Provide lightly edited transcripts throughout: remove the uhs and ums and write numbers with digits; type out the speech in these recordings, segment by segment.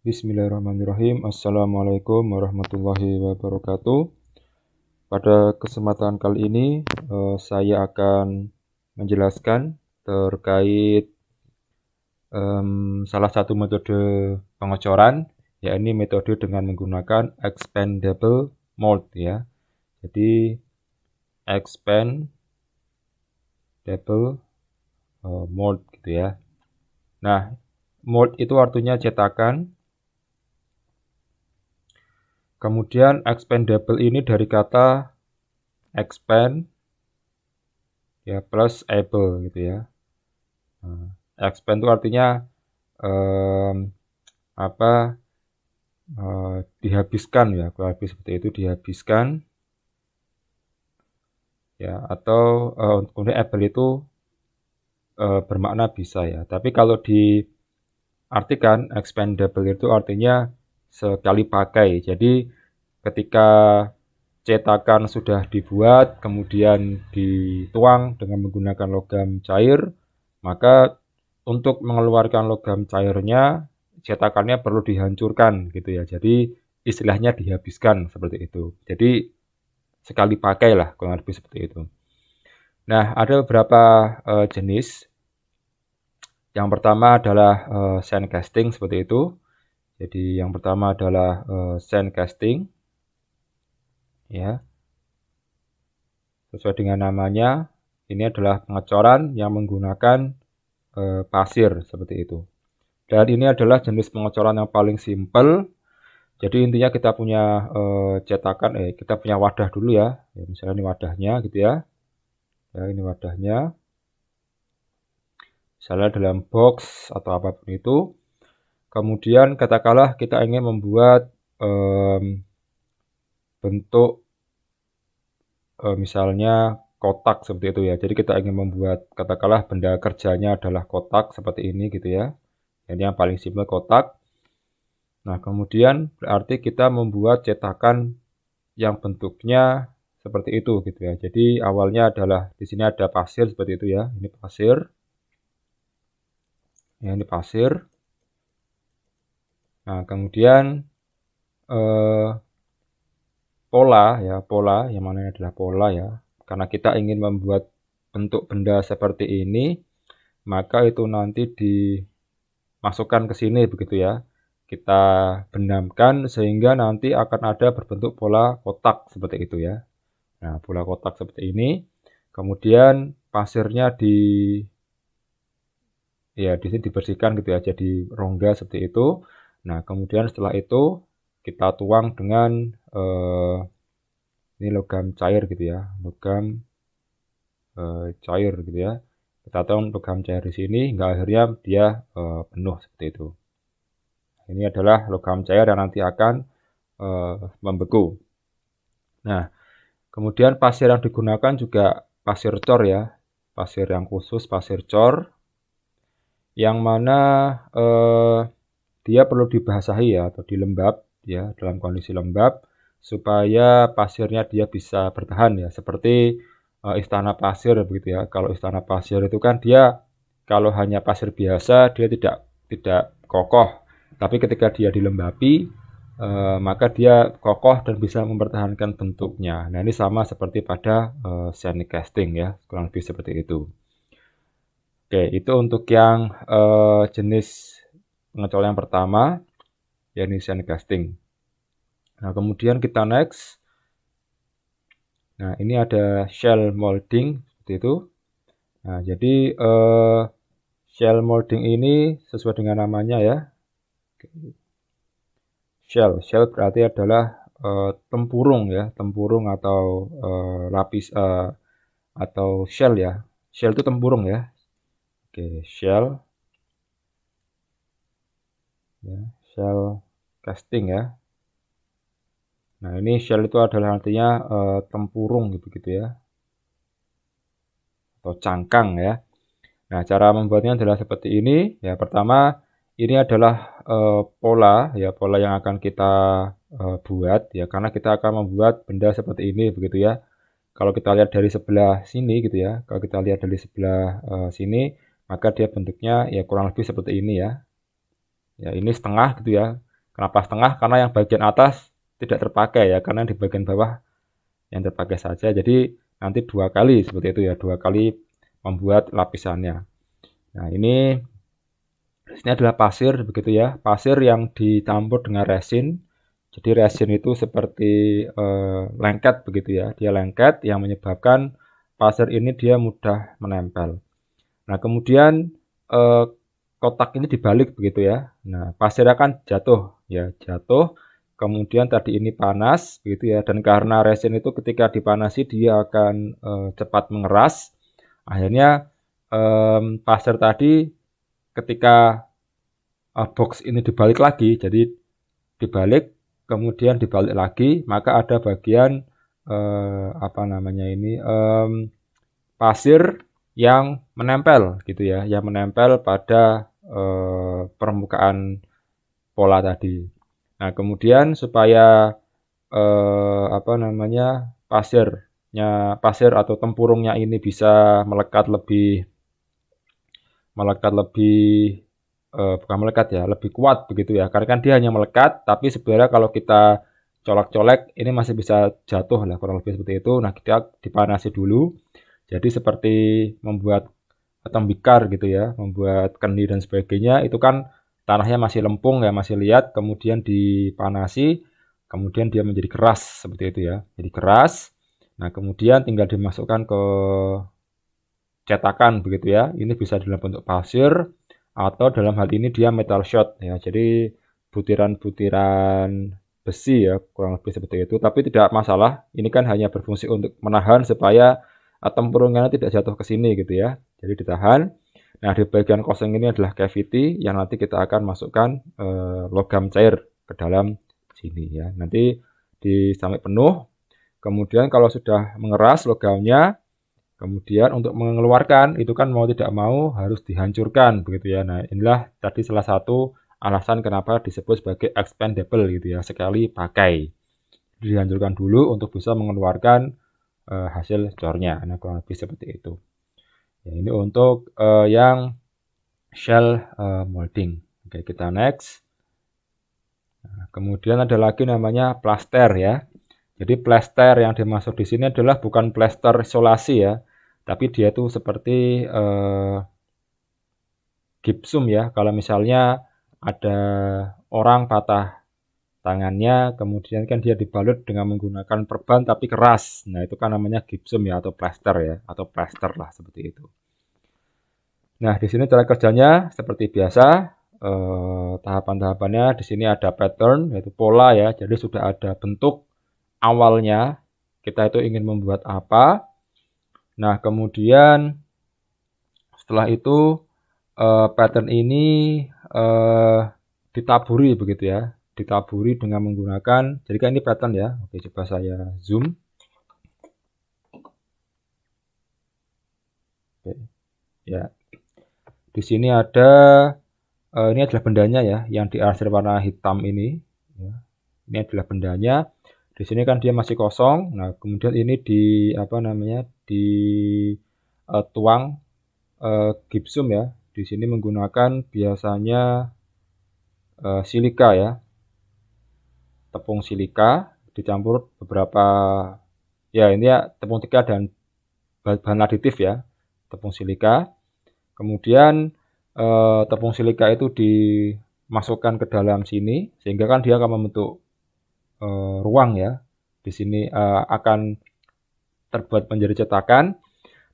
Bismillahirrahmanirrahim. Assalamualaikum warahmatullahi wabarakatuh. Pada kesempatan kali ini, saya akan menjelaskan terkait salah satu metode pengecoran, yakni metode dengan menggunakan expandable mold ya. Jadi expandable mold gitu ya. Nah, mold itu artinya cetakan. Kemudian expandable ini dari kata expand ya plus able gitu ya. Expand itu artinya dihabiskan ya, kurang lebih seperti itu, dihabiskan ya, atau kemudian able itu bermakna bisa ya. Tapi kalau diartikan expandable itu artinya sekali pakai. Jadi ketika cetakan sudah dibuat, kemudian dituang dengan menggunakan logam cair, maka untuk mengeluarkan logam cairnya, cetakannya perlu dihancurkan gitu ya. Jadi istilahnya dihabiskan seperti itu. Jadi sekali pakai lah, kurang lebih seperti itu. Nah, ada beberapa jenis. Yang pertama adalah sand casting seperti itu. Jadi yang pertama adalah sand casting, ya. Sesuai dengan namanya, ini adalah pengecoran yang menggunakan pasir seperti itu. Dan ini adalah jenis pengecoran yang paling simpel. Jadi intinya kita punya cetakan, kita punya wadah dulu ya. Misalnya ini wadahnya gitu ya. Ya, ini wadahnya. Misalnya dalam box atau apapun itu. Kemudian katakanlah kita ingin membuat bentuk misalnya kotak seperti itu ya. Jadi kita ingin membuat katakanlah benda kerjanya adalah kotak seperti ini gitu ya. Ini yang paling simpel kotak. Nah, kemudian berarti kita membuat cetakan yang bentuknya seperti itu gitu ya. Jadi awalnya adalah di sini ada pasir seperti itu ya. Ini pasir. Ya, ini pasir. Nah, kemudian pola yang mana adalah pola ya. Karena kita ingin membuat bentuk benda seperti ini, maka itu nanti dimasukkan ke sini begitu ya. Kita benamkan sehingga nanti akan ada berbentuk pola kotak seperti itu ya. Nah, pola kotak seperti ini. Kemudian pasirnya di sini dibersihkan gitu ya, jadi rongga seperti itu. Nah, kemudian setelah itu kita tuang dengan ini logam cair gitu ya, logam cair gitu ya. Kita tuang logam cair di sini hingga akhirnya dia penuh seperti itu. Ini adalah logam cair yang nanti akan membeku. Nah, kemudian pasir yang digunakan juga pasir cor ya, pasir yang khusus, pasir cor, yang mana dia perlu dibasahi ya atau dilembab ya, dalam kondisi lembab supaya pasirnya dia bisa bertahan ya, seperti istana pasir begitu ya. Kalau istana pasir itu kan dia kalau hanya pasir biasa dia tidak kokoh, tapi ketika dia dilembapi maka dia kokoh dan bisa mempertahankan bentuknya. Nah, ini sama seperti pada sand casting ya, kurang lebih seperti itu. Oke, itu untuk yang jenis pengecoran yang pertama, yakni sand casting. Nah, kemudian kita next. Nah, ini ada shell molding seperti itu. Nah, jadi shell molding ini sesuai dengan namanya ya. Shell berarti adalah tempurung ya, tempurung atau lapis atau shell ya. Shell itu tempurung ya. Oke, shell ya, shell casting ya. Nah, ini shell itu adalah artinya tempurung gitu ya. Atau cangkang ya. Nah, cara membuatnya adalah seperti ini. Ya, pertama ini adalah pola yang akan kita buat ya, karena kita akan membuat benda seperti ini begitu ya. Kalau kita lihat dari sebelah sini gitu ya, kalau kita lihat dari sebelah sini, maka dia bentuknya ya kurang lebih seperti ini ya. Ya, ini setengah gitu ya. Kenapa setengah? Karena yang bagian atas tidak terpakai ya, karena di bagian bawah yang terpakai saja. Jadi nanti 2 kali seperti itu ya, 2 kali membuat lapisannya. Nah, ini adalah pasir begitu ya, pasir yang dicampur dengan resin. Jadi resin itu seperti lengket begitu ya, dia lengket yang menyebabkan pasir ini dia mudah menempel. Nah, kemudian kotak ini dibalik begitu ya. Nah, pasir akan jatuh ya, jatuh. Kemudian tadi ini panas begitu ya, dan karena resin itu ketika dipanasi dia akan cepat mengeras. Akhirnya pasir tadi ketika box ini dibalik lagi, jadi dibalik, kemudian dibalik lagi, maka ada bagian apa namanya ini pasir yang menempel gitu ya, yang menempel pada permukaan pola tadi. Nah, kemudian supaya apa namanya pasir atau tempurungnya ini bisa melekat lebih bukan melekat ya, lebih kuat begitu ya. Karena kan dia hanya melekat, tapi sebenarnya kalau kita colek-colek ini masih bisa jatuh lah, kurang lebih seperti itu. Nah, kita dipanasi dulu. Jadi seperti membuat tembikar gitu ya, membuat kendi dan sebagainya. Itu kan tanahnya masih lempung ya, masih liat, kemudian dipanasi, kemudian dia menjadi keras seperti itu ya. Jadi keras. Nah, kemudian tinggal dimasukkan ke cetakan begitu ya. Ini bisa dalam bentuk pasir atau dalam hal ini dia metal shot ya. Jadi butiran-butiran besi ya, kurang lebih seperti itu. Tapi tidak masalah. Ini kan hanya berfungsi untuk menahan supaya tempurungnya tidak jatuh ke sini gitu ya. Jadi ditahan. Nah, di bagian kosong ini adalah cavity yang nanti kita akan masukkan logam cair ke dalam sini ya. Nanti sampai penuh. Kemudian kalau sudah mengeras logamnya, kemudian untuk mengeluarkan itu kan mau tidak mau harus dihancurkan begitu ya. Nah, inilah tadi salah satu alasan kenapa disebut sebagai expandable gitu ya, sekali pakai. Dihancurkan dulu untuk bisa mengeluarkan hasil cornya. Nah, kurang lebih seperti itu. Ya, ini untuk yang shell molding. Oke, kita next. Nah, kemudian ada lagi namanya plaster ya. Jadi plaster yang dimaksud di sini adalah bukan plaster isolasi ya, tapi dia itu seperti gipsum ya. Kalau misalnya ada orang patah tangannya, kemudian kan dia dibalut dengan menggunakan perban tapi keras. Nah, itu kan namanya gipsum ya, atau plaster ya, atau plaster lah seperti itu. Nah, di sini cara kerjanya seperti biasa. Tahapan-tahapannya di sini ada pattern, yaitu pola ya. Jadi sudah ada bentuk awalnya. Kita itu ingin membuat apa. Nah, kemudian setelah itu pattern ini ditaburi begitu ya. Ditaburi dengan menggunakan, jadi kan ini pattern ya. Oke, coba saya zoom. Oke. Ya. Di sini ada ini adalah bendanya ya, yang diarsir warna hitam ini. Ya. Ini adalah bendanya. Di sini kan dia masih kosong. Nah, kemudian ini di apa namanya? Tuang gipsum ya. Di sini menggunakan biasanya silika ya. Tepung silika dicampur beberapa ya ini ya tepung silika dan bahan aditif ya. Tepung silika. Kemudian tepung silika itu dimasukkan ke dalam sini sehingga kan dia akan membentuk ruang ya. Di sini akan terbuat menjadi cetakan.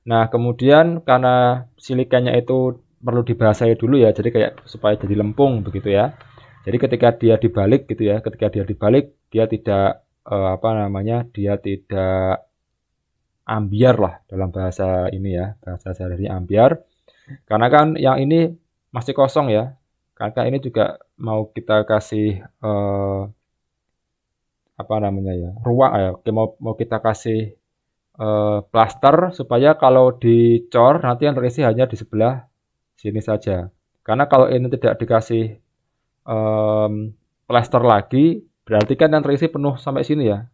Nah, kemudian karena silikanya itu perlu dibasahi dulu ya, jadi kayak supaya jadi lempung begitu ya. Jadi ketika dia dibalik gitu ya, ketika dia dibalik dia tidak apa namanya? Dia tidak ambiar lah dalam bahasa ini ya, bahasa sehari-hari ambiar. Karena kan yang ini masih kosong ya. Karena ini juga mau kita kasih apa namanya ya? Ruang ya. Oke, mau kita kasih plaster supaya kalau dicor nanti yang terisi hanya di sebelah sini saja. Karena kalau ini tidak dikasih plaster lagi, berarti kan yang terisi penuh sampai sini ya.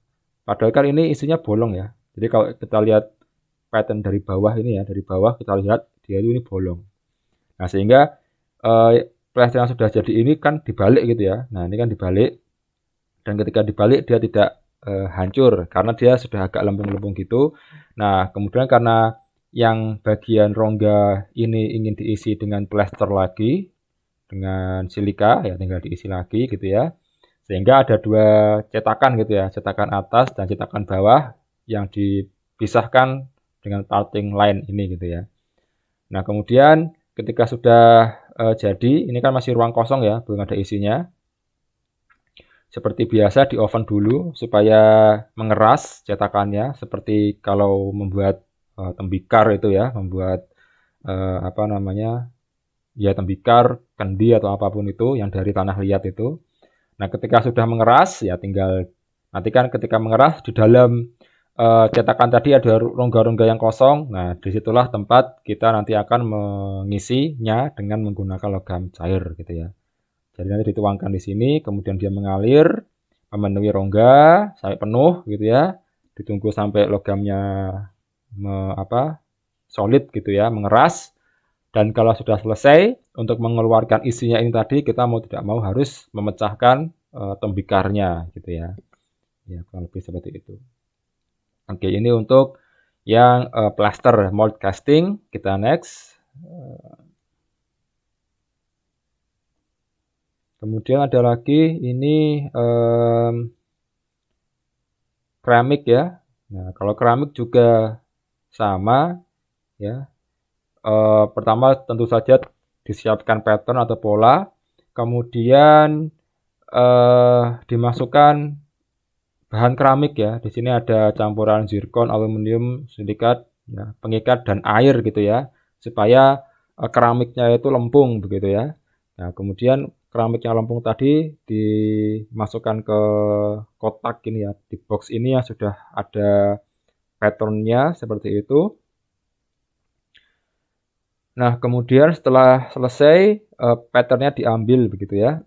Padahal kan ini isinya bolong ya. Jadi kalau kita lihat pattern dari bawah ini ya, dari bawah kita lihat dia itu ini bolong. Nah, sehingga plester yang sudah jadi ini kan dibalik gitu ya. Nah, ini kan dibalik, dan ketika dibalik dia tidak hancur karena dia sudah agak lempung-lempung gitu. Nah, kemudian karena yang bagian rongga ini ingin diisi dengan plester lagi, dengan silika, ya tinggal diisi lagi gitu ya. Sehingga ada dua cetakan gitu ya, cetakan atas dan cetakan bawah yang dipisahkan dengan parting line ini gitu ya. Nah, kemudian ketika sudah jadi, ini kan masih ruang kosong ya, belum ada isinya. Seperti biasa di oven dulu supaya mengeras cetakannya, seperti kalau membuat tembikar itu ya, membuat apa namanya, ya tembikar, kendi atau apapun itu yang dari tanah liat itu. Nah, ketika sudah mengeras, ya tinggal nanti kan ketika mengeras di dalam cetakan tadi ada rongga-rongga yang kosong. Nah, disitulah tempat kita nanti akan mengisinya dengan menggunakan logam cair gitu ya. Jadi nanti dituangkan di sini, kemudian dia mengalir, memenuhi rongga sampai penuh gitu ya. Ditunggu sampai logamnya solid gitu ya, mengeras. Dan kalau sudah selesai, untuk mengeluarkan isinya ini tadi, kita mau tidak mau harus memecahkan tembikarnya gitu ya. Ya, kurang lebih seperti itu. Oke, ini untuk yang plaster mold casting. Kita next. Kemudian ada lagi ini keramik ya. Nah, kalau keramik juga sama ya. Pertama tentu saja disiapkan pattern atau pola, kemudian dimasukkan bahan keramik ya. Di sini ada campuran zirkon, aluminium, silikat, ya, pengikat dan air gitu ya, supaya keramiknya itu lempung begitu ya. Nah, kemudian keramik yang lempung tadi dimasukkan ke kotak ini ya, di box ini yang sudah ada patternnya seperti itu. Nah, kemudian setelah selesai patternnya diambil begitu ya.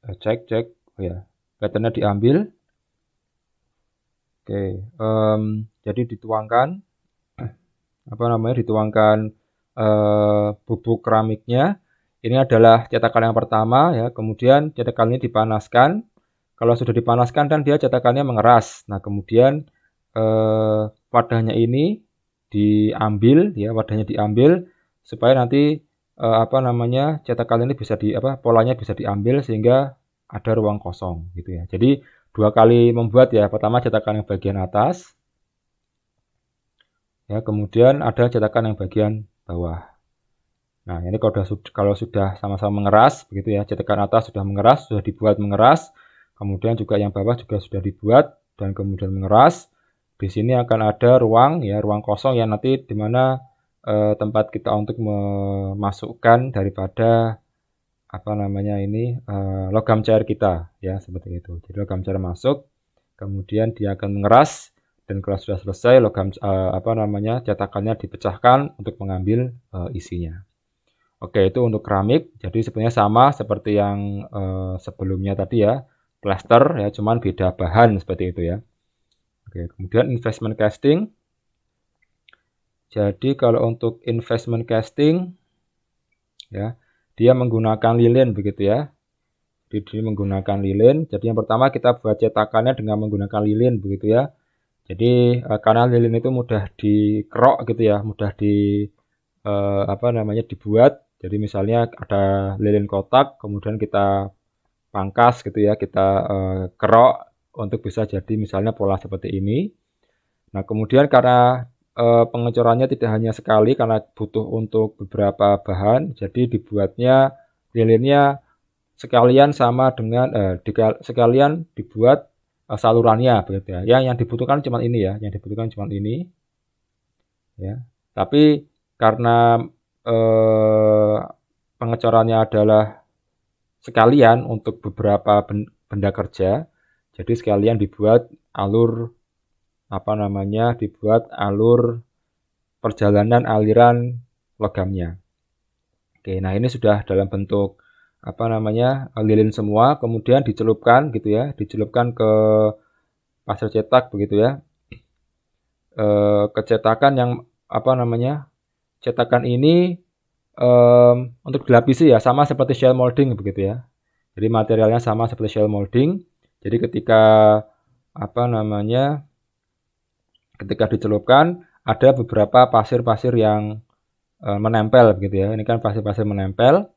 Cek, oh ya, patternnya diambil. Oke, jadi dituangkan dituangkan bubuk keramiknya. Ini adalah cetakan yang pertama ya, kemudian cetakan ini dipanaskan. Kalau sudah dipanaskan kan dia cetakannya mengeras. Nah, kemudian wadahnya ini diambil ya, wadahnya diambil supaya nanti cetakan ini bisa polanya bisa diambil sehingga ada ruang kosong gitu ya. Jadi 2 kali membuat ya. Pertama cetakan yang bagian atas, ya, kemudian ada cetakan yang bagian bawah. Nah, ini kalau sudah sama-sama mengeras begitu ya, cetakan atas sudah mengeras, sudah dibuat mengeras, kemudian juga yang bawah juga sudah dibuat dan kemudian mengeras. Di sini akan ada ruang ya, ruang kosong yang nanti di mana tempat kita untuk memasukkan daripada logam cair kita ya, seperti itu. Jadi logam cair masuk, kemudian dia akan mengeras, dan kalau sudah selesai cetakannya dipecahkan untuk mengambil isinya. Oke, itu untuk keramik. Jadi sebenarnya sama seperti yang sebelumnya tadi ya, plaster ya, cuman beda bahan seperti itu ya. Oke, kemudian investment casting. Jadi kalau untuk investment casting ya, dia menggunakan lilin begitu ya. Jadi menggunakan lilin. Jadi yang pertama kita buat cetakannya dengan menggunakan lilin begitu ya. Jadi karena lilin itu mudah dikerok gitu ya, mudah dibuat. Jadi misalnya ada lilin kotak, kemudian kita pangkas gitu ya, kita kerok untuk bisa jadi misalnya pola seperti ini. Nah, kemudian karena pengecorannya tidak hanya sekali karena butuh untuk beberapa bahan, jadi dibuatnya lilinnya sekalian sama dengan sekalian dibuat salurannya begitu ya. Yang dibutuhkan cuma ini ya, yang dibutuhkan cuma ini. Ya. Tapi karena pengecorannya adalah sekalian untuk beberapa benda kerja, jadi sekalian dibuat alur perjalanan aliran logamnya. Oke, nah ini sudah dalam bentuk lilin semua, kemudian dicelupkan gitu ya, dicelupkan ke pasir cetak begitu ya. Kecetakan yang apa namanya, cetakan ini untuk dilapisi ya sama seperti shell molding begitu ya. Jadi materialnya sama seperti shell molding. Jadi ketika apa namanya, ketika dicelupkan ada beberapa pasir-pasir yang menempel begitu ya. Ini kan pasir-pasir menempel.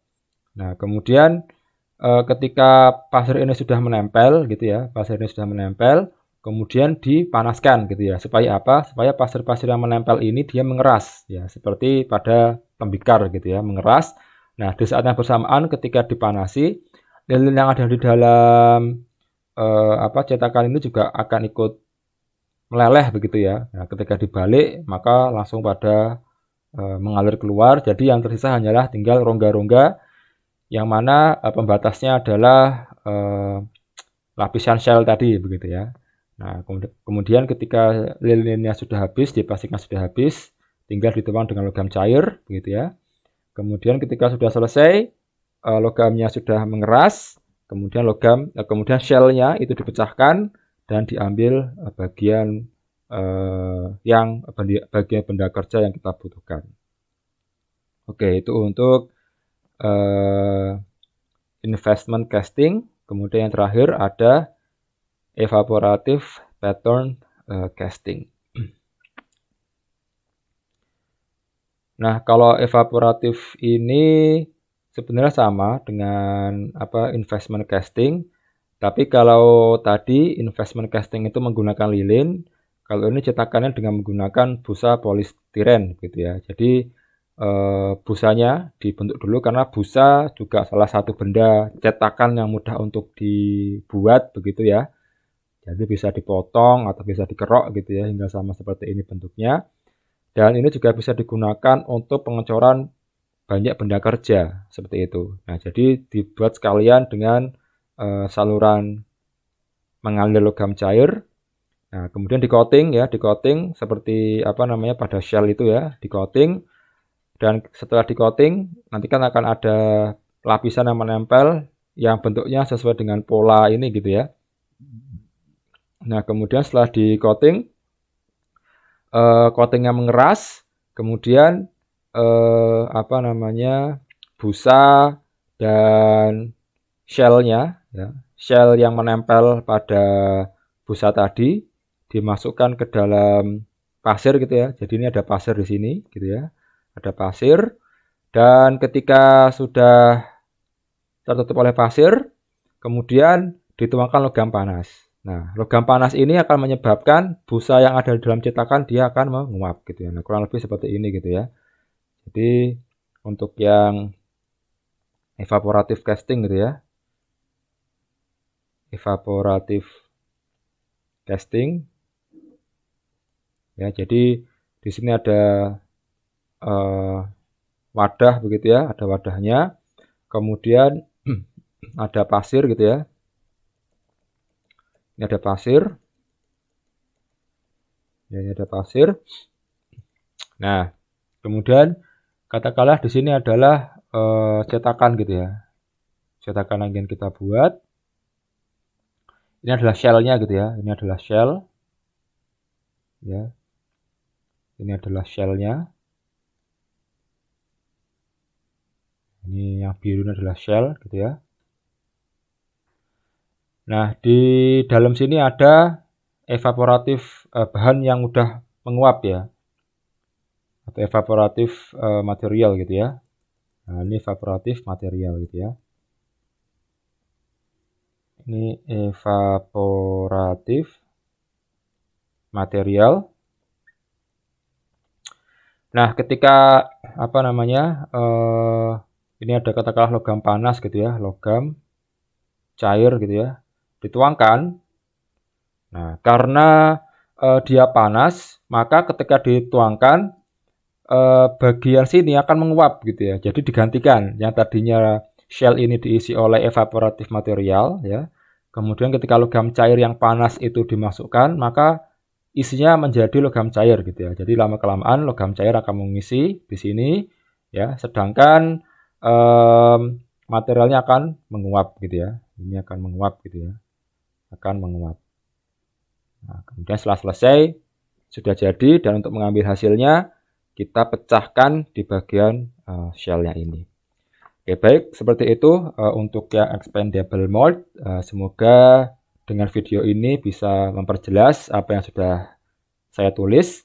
Nah, kemudian ketika pasir ini sudah menempel gitu ya, pasir ini sudah menempel, kemudian dipanaskan gitu ya. Supaya apa? Supaya pasir-pasir yang menempel ini dia mengeras ya, seperti pada tembikar gitu ya, mengeras. Nah, di saat yang bersamaan ketika dipanasi, lilin yang ada di dalam cetakan ini juga akan ikut meleleh begitu ya. Nah, ketika dibalik maka langsung pada mengalir keluar. Jadi yang tersisa hanyalah tinggal rongga-rongga yang mana pembatasnya adalah lapisan shell tadi begitu ya. Nah, kemudian ketika lilinnya sudah habis, dipastikan sudah habis, tinggal dituang dengan logam cair begitu ya. Kemudian ketika sudah selesai, logamnya sudah mengeras, kemudian shellnya itu dipecahkan dan diambil bagian bagian benda kerja yang kita butuhkan. Oke, itu untuk investment casting. Kemudian yang terakhir ada evaporative pattern casting. Nah, kalau evaporatif ini sebenarnya sama dengan investment casting, tapi kalau tadi investment casting itu menggunakan lilin, kalau ini cetakannya dengan menggunakan busa polistiren gitu ya. Jadi busanya dibentuk dulu karena busa juga salah satu benda cetakan yang mudah untuk dibuat begitu ya. Jadi bisa dipotong atau bisa dikerok gitu ya hingga sama seperti ini bentuknya. Dan ini juga bisa digunakan untuk pengecoran banyak benda kerja seperti itu. Nah, jadi dibuat sekalian dengan saluran mengalir logam cair. Nah, kemudian di-coating ya, di-coating seperti pada shell itu ya, di-coating. Dan setelah di-coating, nanti kan akan ada lapisan yang menempel yang bentuknya sesuai dengan pola ini gitu ya. Nah, kemudian setelah di-coating, coatingnya mengeras, kemudian busa dan shellnya, ya, shell yang menempel pada busa tadi dimasukkan ke dalam pasir gitu ya. Jadi ini ada pasir di sini gitu ya. Ada pasir dan ketika sudah tertutup oleh pasir, kemudian dituangkan logam panas. Nah, logam panas ini akan menyebabkan busa yang ada di dalam cetakan dia akan menguap gitu ya. Nah, kurang lebih seperti ini gitu ya. Jadi untuk yang evaporative casting gitu ya. Evaporative casting. Ya, jadi di sini ada wadah begitu ya, ada wadahnya. Kemudian ada pasir gitu ya. Ini ada pasir. Ya, ini ada pasir. Nah, kemudian katakanlah di sini adalah cetakan gitu ya. Cetakan yang ingin kita buat. Ini adalah shell-nya gitu ya. Ini adalah shell. Ya. Ini adalah shell-nya. Ini yang biru ini adalah shell gitu ya. Nah, di dalam sini ada evaporatif bahan yang udah menguap ya. Atau evaporatif material gitu ya. Nah, ini evaporatif material gitu ya. Ini evaporatif material. Nah, ketika ini ada katakanlah logam panas gitu ya, logam cair gitu ya, dituangkan. Nah, karena dia panas, maka ketika dituangkan bagian sini akan menguap gitu ya. Jadi digantikan yang tadinya shell ini diisi oleh evaporatif material ya. Kemudian ketika logam cair yang panas itu dimasukkan, maka isinya menjadi logam cair gitu ya. Jadi lama-kelamaan logam cair akan mengisi di sini ya, sedangkan materialnya akan menguap gitu ya. Ini akan menguap gitu ya. Akan menguap. Nah, kemudian setelah selesai sudah jadi dan untuk mengambil hasilnya kita pecahkan di bagian shell-nya ini. Oke, baik, seperti itu untuk yang expandable mold. Semoga dengan video ini bisa memperjelas apa yang sudah saya tulis.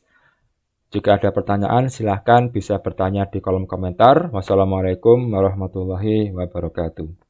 Jika ada pertanyaan, silahkan bisa bertanya di kolom komentar. Wassalamualaikum warahmatullahi wabarakatuh.